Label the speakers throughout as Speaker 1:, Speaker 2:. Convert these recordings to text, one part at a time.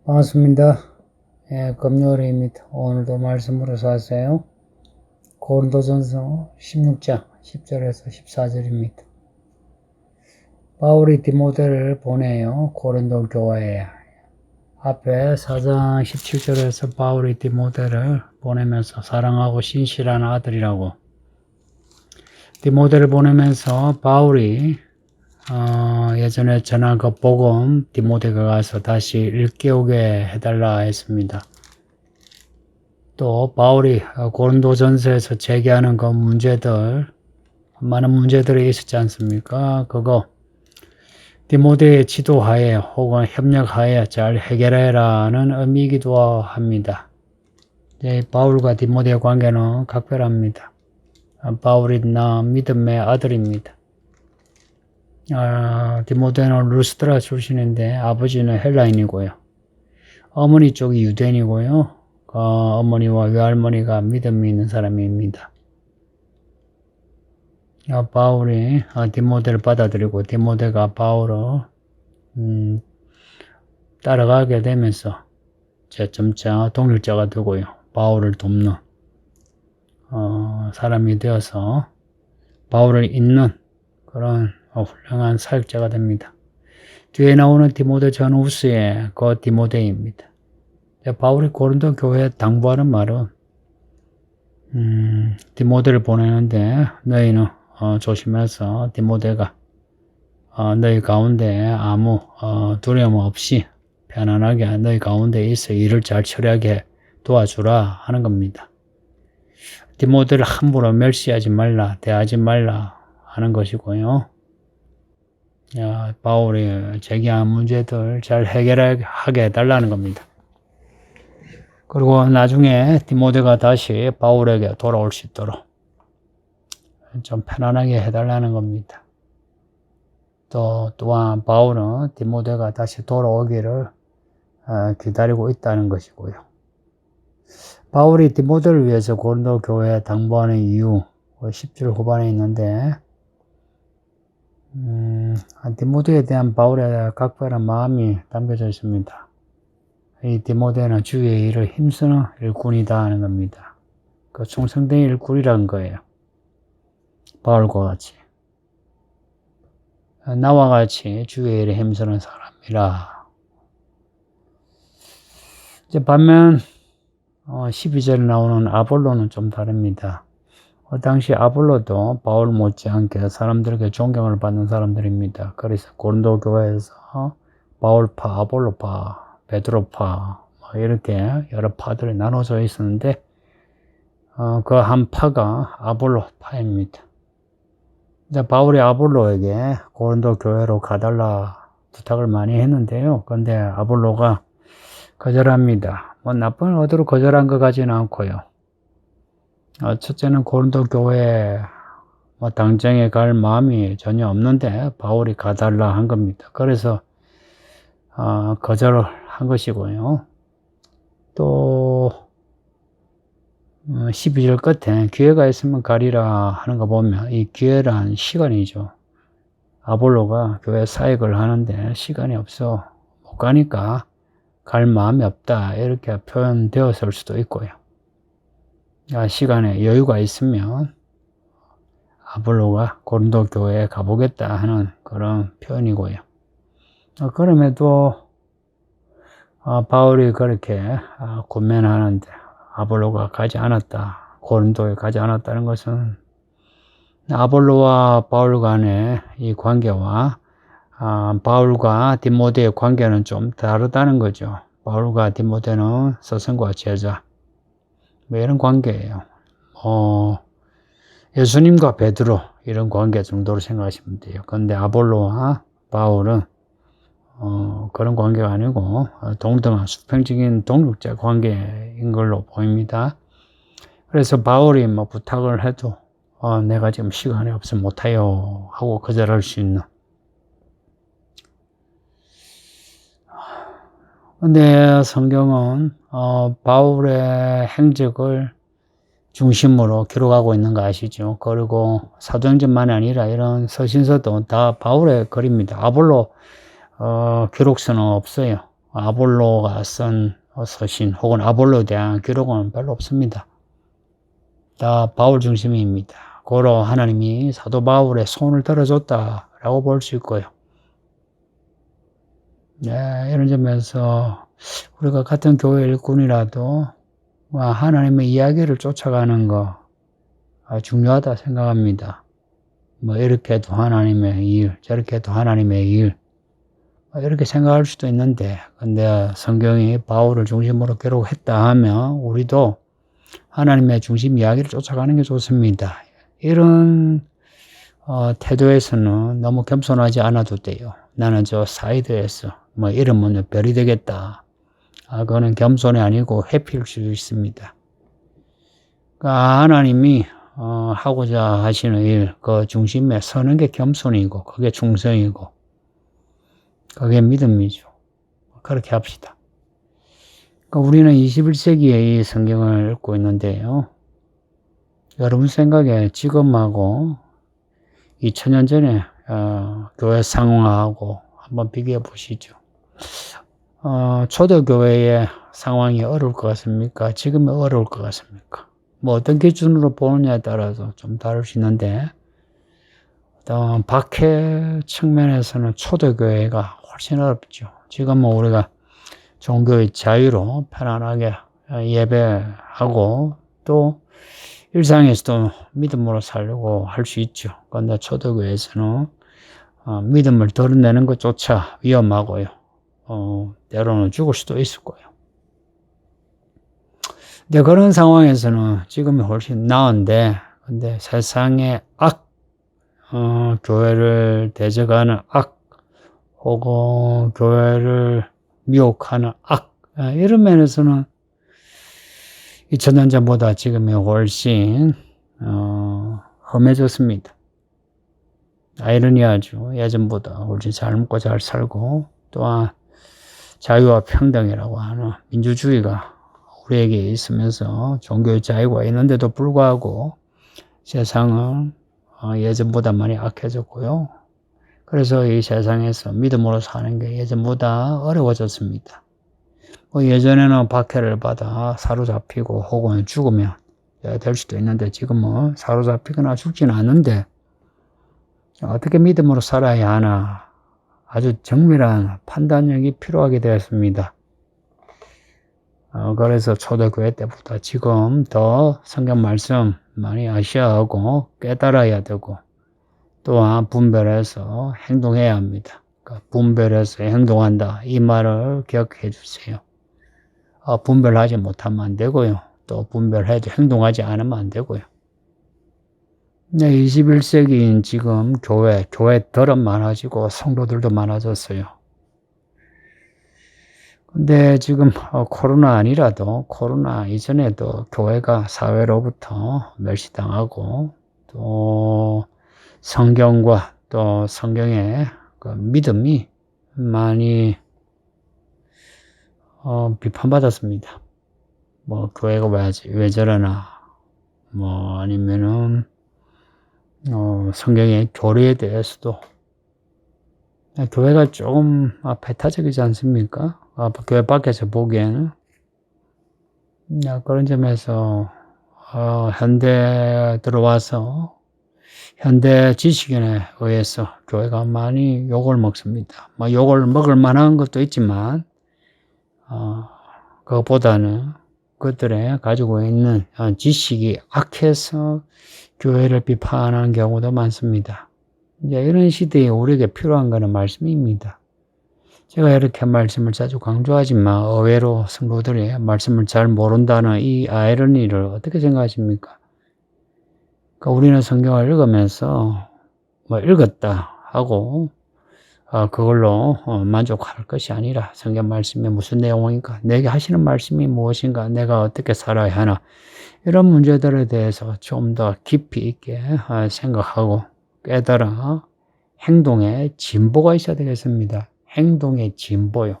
Speaker 1: 반갑습니다. 예, 금요일입니다. 오늘도 말씀으로 사세요. 고린도전서 16장 10절에서 14절입니다. 바울이 디모데를 보내요. 고린도 교회에. 앞에 4장 17절에서 바울이 디모데를 보내면서 사랑하고 신실한 아들이라고, 디모데를 보내면서 바울이 예전에 전한 그 복음 디모데가 가서 다시 일깨우게 해달라 했습니다. 또 바울이 고린도전서에서 제기하는 그 문제들, 많은 문제들이 있었지 않습니까? 그거 디모데의 지도하에 혹은 협력하에 잘 해결해라는 의미이기도 합니다. 바울과 디모데의 관계는 각별합니다. 바울이 믿음의 아들입니다. 디모데는 루스드라 출신인데 아버지는 헬라인이고요. 어머니 쪽이 유대인이고요. 어머니와 외할머니가 믿음이 있는 사람입니다. 바울이 디모데를 받아들이고 디모데가 바울을 따라가게 되면서 점차 동력자가 되고요. 바울을 돕는 사람이 되어서 바울을 잇는 그런 훌륭한 사역자가 됩니다. 뒤에 나오는 디모데 전후서의 그 디모데입니다. 바울이 고린도 교회에 당부하는 말은 디모데를 보내는데 너희는 조심해서 디모데가 너희 가운데 아무 두려움 없이 편안하게 너희 가운데 있어 일을 잘 처리하게 도와주라 하는 겁니다. 디모데를 함부로 멸시하지 말라, 대하지 말라 하는 것이고요. 바울이 제기한 문제들 잘 해결하게 해달라는 겁니다. 그리고 나중에 디모데가 다시 바울에게 돌아올 수 있도록 좀 편안하게 해달라는 겁니다. 또한 바울은 디모데가 다시 돌아오기를 기다리고 있다는 것이고요. 바울이 디모데를 위해서 고린도 교회에 당부하는 이유 10절 후반에 있는데 디모데에 대한 바울의 각별한 마음이 담겨져 있습니다. 이 디모데는 주의 일을 힘쓰는 일꾼이다 하는 겁니다. 그 충성된 일꾼이라는 거예요. 바울과 같이 나와 같이 주의 일에 힘쓰는 사람이라. 이제 반면 12절에 나오는 아볼로는 좀 다릅니다. 당시 아볼로도 바울 못지않게 사람들에게 존경을 받는 사람들입니다. 그래서 고린도 교회에서 바울파, 아볼로파, 베드로파 이렇게 여러 파들이 나눠져 있었는데 그 한 파가 아볼로파입니다. 바울이 아볼로에게 고린도 교회로 가달라 부탁을 많이 했는데요. 그런데 아볼로가 거절합니다. 나쁜 의도로 거절한 것 같지는 않고요. 첫째는 고린도 교회에 당장에 갈 마음이 전혀 없는데 바울이 가달라 한 겁니다. 그래서 거절을 한 것이고요. 또 12절 끝에 기회가 있으면 가리라 하는 거 보면 이 기회란 시간이죠. 아볼로가 교회 사역을 하는데 시간이 없어 못 가니까 갈 마음이 없다 이렇게 표현되었을 수도 있고요. 시간에 여유가 있으면 아볼로가 고린도 교회에 가보겠다 하는 그런 표현이고요. 그럼에도 바울이 그렇게 권면하는데 아볼로가 가지 않았다, 고린도에 가지 않았다는 것은 아볼로와 바울 간의 이 관계와 바울과 디모데의 관계는 좀 다르다는 거죠. 바울과 디모데는 스승과 제자 이런 관계예요. 예수님과 베드로 이런 관계 정도로 생각하시면 돼요. 그런데 아볼로와 바울은 그런 관계가 아니고 동등한 수평적인 동력자 관계인 걸로 보입니다. 그래서 바울이 부탁을 해도 내가 지금 시간이 없어 못해요 하고 거절할 수 있는. 근데 성경은 바울의 행적을 중심으로 기록하고 있는 거 아시죠? 그리고 사도행전만이 아니라 이런 서신서도 다 바울의 글입니다. 아볼로 기록서는 없어요. 아볼로가 쓴 서신 혹은 아볼로에 대한 기록은 별로 없습니다. 다 바울 중심입니다. 고로 하나님이 사도 바울의 손을 들어줬다라고 볼 수 있고요. 네, 이런 점에서 우리가 같은 교회 일꾼이라도 하나님의 이야기를 쫓아가는 거 중요하다 생각합니다. 뭐 이렇게 해도 하나님의 일, 저렇게 해도 하나님의 일, 이렇게 생각할 수도 있는데, 근데 성경이 바울을 중심으로 기록했다 하면 우리도 하나님의 중심 이야기를 쫓아가는 게 좋습니다. 이런 태도에서는 너무 겸손하지 않아도 돼요. 나는 저 사이드에서 뭐 이러면 별이 되겠다. 그거는 겸손이 아니고 회피일 수도 있습니다. 그러니까 하나님이 하고자 하시는 일, 그 중심에 서는 게 겸손이고, 그게 충성이고, 그게 믿음이죠. 그렇게 합시다. 그러니까 우리는 21세기에 이 성경을 읽고 있는데요. 여러분 생각에 지금하고 2000년 전에 교회 상황하고 한번 비교해 보시죠. 초대교회의 상황이 어려울 것 같습니까? 지금은 어려울 것 같습니까? 뭐 어떤 기준으로 보느냐에 따라서 좀 다를 수 있는데, 어떤 박해 측면에서는 초대교회가 훨씬 어렵죠. 지금은 우리가 종교의 자유로 편안하게 예배하고 또 일상에서도 믿음으로 살려고 할 수 있죠. 그런데 초대교회에서는 믿음을 드러내는 것조차 위험하고요. 때로는 죽을 수도 있을 거예요. 근데 그런 상황에서는 지금이 훨씬 나은데, 근데 세상의 교회를 대적하는 혹은 교회를 미혹하는 이런 면에서는 2000년 전보다 지금이 훨씬 험해졌습니다. 아이러니하죠. 예전보다 훨씬 잘 먹고 잘 살고, 또한 자유와 평등이라고 하는 민주주의가 우리에게 있으면서 종교의 자유가 있는데도 불구하고 세상은 예전보다 많이 악해졌고요. 그래서 이 세상에서 믿음으로 사는 게 예전보다 어려워졌습니다. 예전에는 박해를 받아 사로잡히고 혹은 죽으면 될 수도 있는데, 지금은 사로잡히거나 죽지는 않는데 어떻게 믿음으로 살아야 하나 아주 정밀한 판단력이 필요하게 되었습니다. 그래서 초대교회 때보다 지금 더 성경 말씀 많이 아셔야 하고 깨달아야 되고, 또한 분별해서 행동해야 합니다. 그러니까 분별해서 행동한다, 이 말을 기억해 주세요. 분별하지 못하면 안 되고요. 또 분별해도 행동하지 않으면 안 되고요. 21세기인 지금 교회들은 많아지고 성도들도 많아졌어요. 근데 지금 코로나 아니라도 코로나 이전에도 교회가 사회로부터 멸시당하고, 또 성경과 또 성경의 그 믿음이 많이 비판받았습니다. 뭐 교회가 왜 저러나, 뭐 아니면은 성경의 교리에 대해서도 교회가 조금 배타적이지 않습니까? 교회 밖에서 보기에는. 그런 점에서 현대 들어와서 현대 지식인에 의해서 교회가 많이 욕을 먹습니다. 욕을 먹을 만한 것도 있지만 그것보다는 그들의 가지고 있는 지식이 악해서 교회를 비판하는 경우도 많습니다. 이제 이런 시대에 우리에게 필요한 것은 말씀입니다. 제가 이렇게 말씀을 자주 강조하지만 의외로 성도들이 말씀을 잘 모른다는 이 아이러니를 어떻게 생각하십니까? 그러니까 우리는 성경을 읽으면서 읽었다 하고 그걸로 만족할 것이 아니라, 성경 말씀이 무슨 내용인가, 내게 하시는 말씀이 무엇인가, 내가 어떻게 살아야 하나, 이런 문제들에 대해서 좀 더 깊이 있게 생각하고 깨달아 행동에 진보가 있어야 되겠습니다. 행동의 진보요.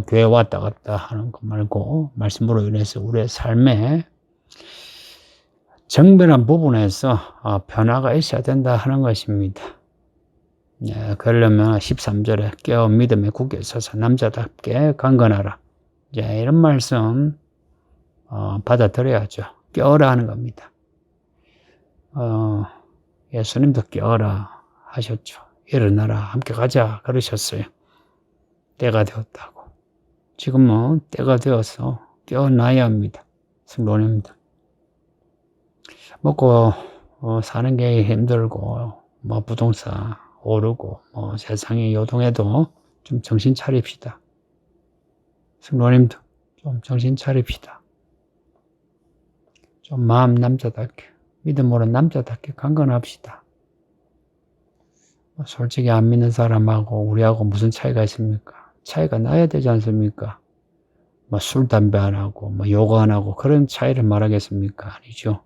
Speaker 1: 교회 왔다 갔다 하는 것 말고 말씀으로 인해서 우리의 삶에 정밀한 부분에서 변화가 있어야 된다 하는 것입니다. 그러려면 13절에 깨어 믿음의 굳게 서서 남자답게 강건하라. 이런 말씀 받아들여야죠. 깨어라 하는 겁니다. 예수님도 깨어라 하셨죠. 일어나라 함께 가자 그러셨어요. 때가 되었다고. 지금은 때가 되어서 깨어나야 합니다. 성도님들. 먹고 사는 게 힘들고 부동산 오르고 세상이 요동해도 좀 정신 차립시다. 성도님들 좀 정신 차립시다. 좀 마음 남자답게 믿음으로 남자답게 강건합시다. 솔직히 안 믿는 사람하고 우리하고 무슨 차이가 있습니까? 차이가 나야 되지 않습니까? 술, 담배 안 하고 요거 안 하고 그런 차이를 말하겠습니까? 아니죠.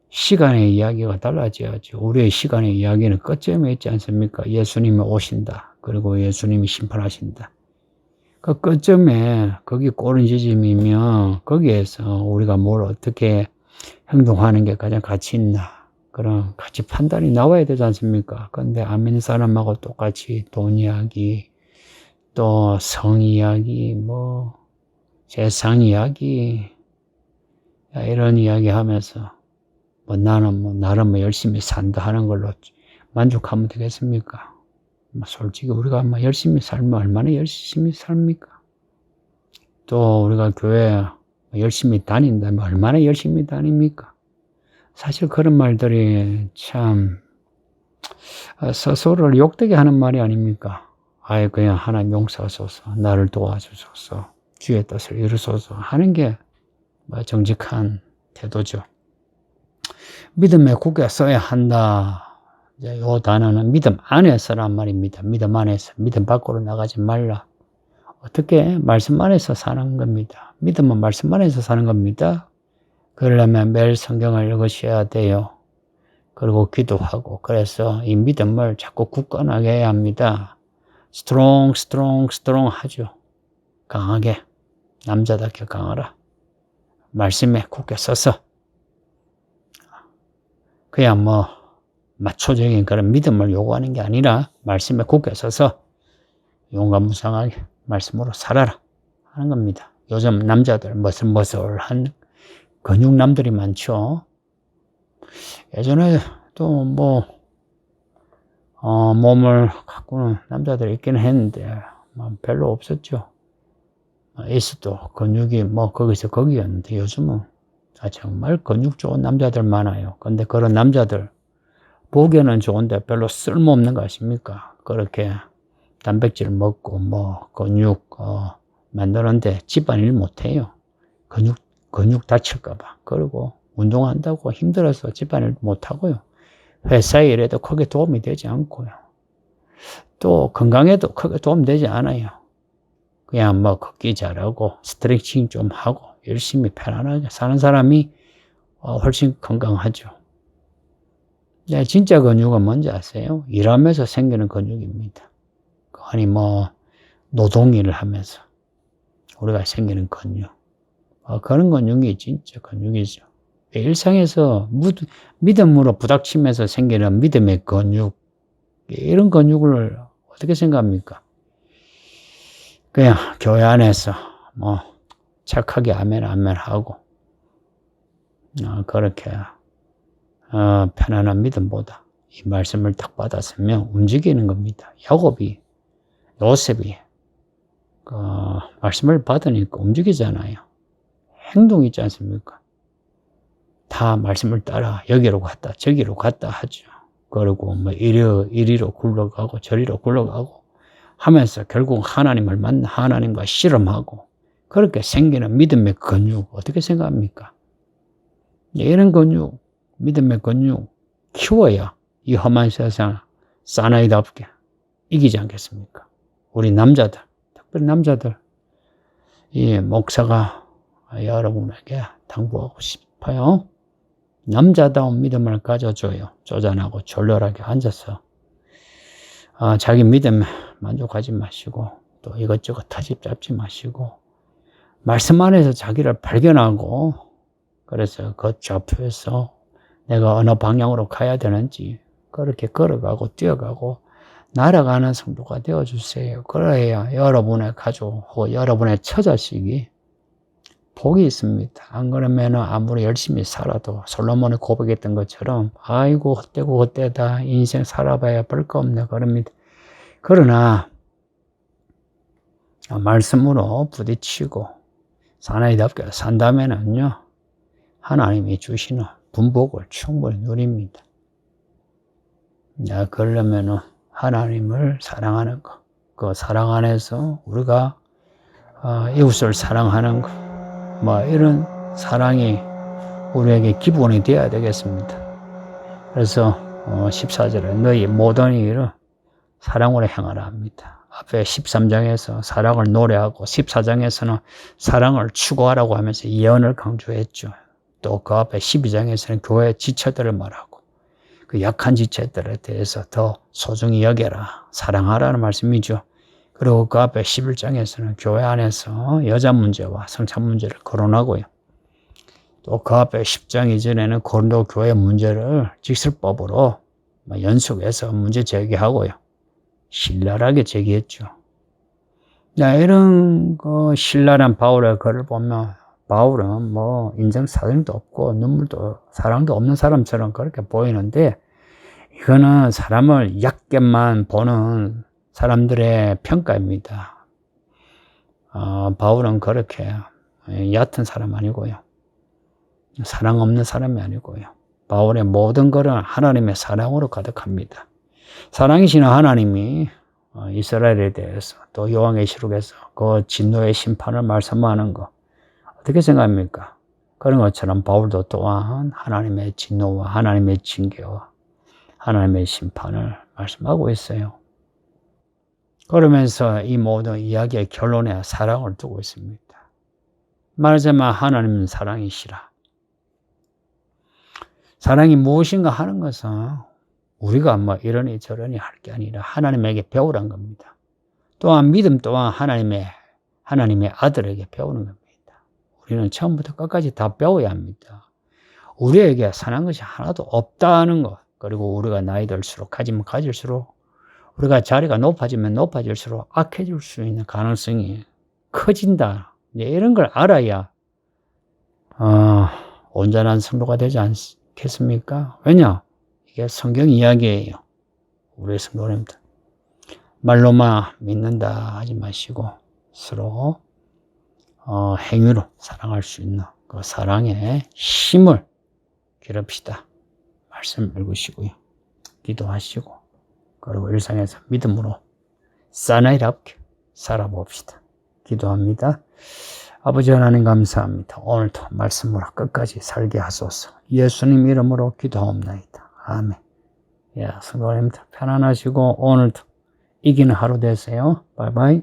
Speaker 1: 시간의 이야기가 달라져야죠. 우리의 시간의 이야기는 끝점에 있지 않습니까? 예수님이 오신다. 그리고 예수님이 심판하신다. 그 끝점에 거기 꼬른 지점이면 거기에서 우리가 뭘 어떻게 행동하는 게 가장 가치 있나 그런 가치 판단이 나와야 되지 않습니까? 근데 안 믿는 사람하고 똑같이 돈 이야기 또 성 이야기 세상 이야기 이런 이야기 하면서 나는 나름 열심히 산다 하는 걸로 만족하면 되겠습니까? 솔직히 우리가 열심히 살면 얼마나 열심히 삽니까? 또 우리가 교회 열심히 다닌다면 얼마나 열심히 다닙니까? 사실 그런 말들이 참 스스로를 욕되게 하는 말이 아닙니까? 아예 그냥 하나님 용서하소서, 나를 도와주소서, 주의 뜻을 이루소서 하는 게 정직한 태도죠. 믿음에 굳게 서야 한다. 이 단어는 믿음 안에서란 말입니다. 믿음 안에서, 믿음 밖으로 나가지 말라. 어떻게? 말씀 안에서 사는 겁니다. 믿음은 말씀 안에서 사는 겁니다. 그러려면 매일 성경을 읽으셔야 돼요. 그리고 기도하고 그래서 이 믿음을 자꾸 굳건하게 해야 합니다. 스트롱 하죠. 강하게 남자답게 강하라. 말씀에 굳게 서서 그냥 마초적인 그런 믿음을 요구하는 게 아니라 말씀에 굳게 서서 용감무성하게 말씀으로 살아라 하는 겁니다. 요즘 남자들 머슬머슬한 근육남들이 많죠. 예전에도 몸을 가꾸는 남자들이 있긴 했는데 별로 없었죠. 있어도 근육이 거기서 거기였는데 요즘은 정말 근육 좋은 남자들 많아요. 근데 그런 남자들 보기에는 좋은데 별로 쓸모없는 거 아십니까? 그렇게 단백질 먹고 근육 만드는데 집안일 못해요. 근육 다칠까봐. 그리고 운동한다고 힘들어서 집안일 못하고요. 회사 일에도 크게 도움이 되지 않고요. 또 건강에도 크게 도움되지 않아요. 그냥 걷기 잘하고 스트레칭 좀 하고 열심히 편안하게 사는 사람이 훨씬 건강하죠. 네, 진짜 근육은 뭔지 아세요? 일하면서 생기는 근육입니다. 아니 노동일을 하면서 우리가 생기는 근육. 그런 근육이 진짜 근육이죠. 일상에서 믿음으로 부닥치면서 생기는 믿음의 근육. 이런 근육을 어떻게 생각합니까? 그냥 교회 안에서 착하게 아멘 하고 그렇게 편안한 믿음보다 이 말씀을 딱 받았으면 움직이는 겁니다. 요셉이 말씀을 받으니까 움직이잖아요. 행동이 있지 않습니까? 다 말씀을 따라 여기로 갔다 저기로 갔다 하죠. 그리고 이리로 굴러가고 저리로 굴러가고 하면서 결국 하나님을 만나 하나님과 씨름하고 그렇게 생기는 믿음의 근육 어떻게 생각합니까? 이런 근육, 믿음의 근육 키워야 이 험한 세상 사나이답게 이기지 않겠습니까? 우리 남자들, 특별히 남자들, 이 목사가 여러분에게 당부하고 싶어요. 남자다운 믿음을 가져줘요. 쪼잔하고 졸렬하게 앉아서 자기 믿음에 만족하지 마시고 또 이것저것 타집 잡지 마시고 말씀 안에서 자기를 발견하고 그래서 그 좌표에서 내가 어느 방향으로 가야 되는지 그렇게 걸어가고 뛰어가고 날아가는 성도가 되어주세요. 그래야 여러분의 가족 혹은 여러분의 처자식이 복이 있습니다. 안 그러면 아무리 열심히 살아도 솔로몬이 고백했던 것처럼 아이고 헛되고 헛되다 인생 살아봐야 볼 거 없네 그럽니다. 그러나 말씀으로 부딪히고 사나이답게 산다면은요 하나님이 주시는 분복을 충분히 누립니다. 그러면은 하나님을 사랑하는 것, 그 사랑 안에서 우리가 이웃을 사랑하는 것, 이런 사랑이 우리에게 기본이 되어야 되겠습니다. 그래서 14절에 너희 모든 일을 사랑으로 행하라 합니다. 앞에 13장에서 사랑을 노래하고 14장에서는 사랑을 추구하라고 하면서 예언을 강조했죠. 또 그 앞에 12장에서는 교회 지체들을 말하고 그 약한 지체들에 대해서 더 소중히 여겨라, 사랑하라는 말씀이죠. 그리고 그 앞에 11장에서는 교회 안에서 여자 문제와 성찬 문제를 거론하고요. 또 그 앞에 10장 이전에는 고린도 교회 문제를 직설법으로 연속해서 문제 제기하고요. 신랄하게 제기했죠. 이런 신랄한 바울의 글을 보면 바울은 인정사정도 없고 눈물도 사랑도 없는 사람처럼 그렇게 보이는데 이거는 사람을 얕게만 보는 사람들의 평가입니다. 바울은 그렇게 얕은 사람 아니고요. 사랑 없는 사람이 아니고요. 바울의 모든 것은 하나님의 사랑으로 가득합니다. 사랑이신 하나님이 이스라엘에 대해서 또 요한계시록에서 그 진노의 심판을 말씀하는 거 어떻게 생각합니까? 그런 것처럼 바울도 또한 하나님의 진노와 하나님의 징계와 하나님의 심판을 말씀하고 있어요. 그러면서 이 모든 이야기의 결론에 사랑을 두고 있습니다. 말하자면 하나님은 사랑이시라. 사랑이 무엇인가 하는 것은 우리가 이러니 저러니 할 게 아니라 하나님에게 배우란 겁니다. 또한 믿음 또한 하나님의 아들에게 배우는 겁니다. 우리는 처음부터 끝까지 다 배워야 합니다. 우리에게 선한 것이 하나도 없다는 것, 그리고 우리가 나이 들수록 가지면 가질수록 우리가 자리가 높아지면 높아질수록 악해질 수 있는 가능성이 커진다. 이런 걸 알아야 온전한 성도가 되지 않겠습니까? 왜냐? 이게 성경 이야기예요. 우리의 성도님들. 말로만 믿는다 하지 마시고 서로 행위로 사랑할 수 있는 그 사랑의 힘을 기릅시다. 말씀 읽으시고요. 기도하시고 그리고 일상에서 믿음으로 사나이답게 살아봅시다. 기도합니다. 아버지 하나님 감사합니다. 오늘도 말씀으로 끝까지 살게 하소서. 예수님 이름으로 기도하옵나이다. 아멘. 성도님들 편안하시고 오늘도 이기는 하루 되세요. 바이바이.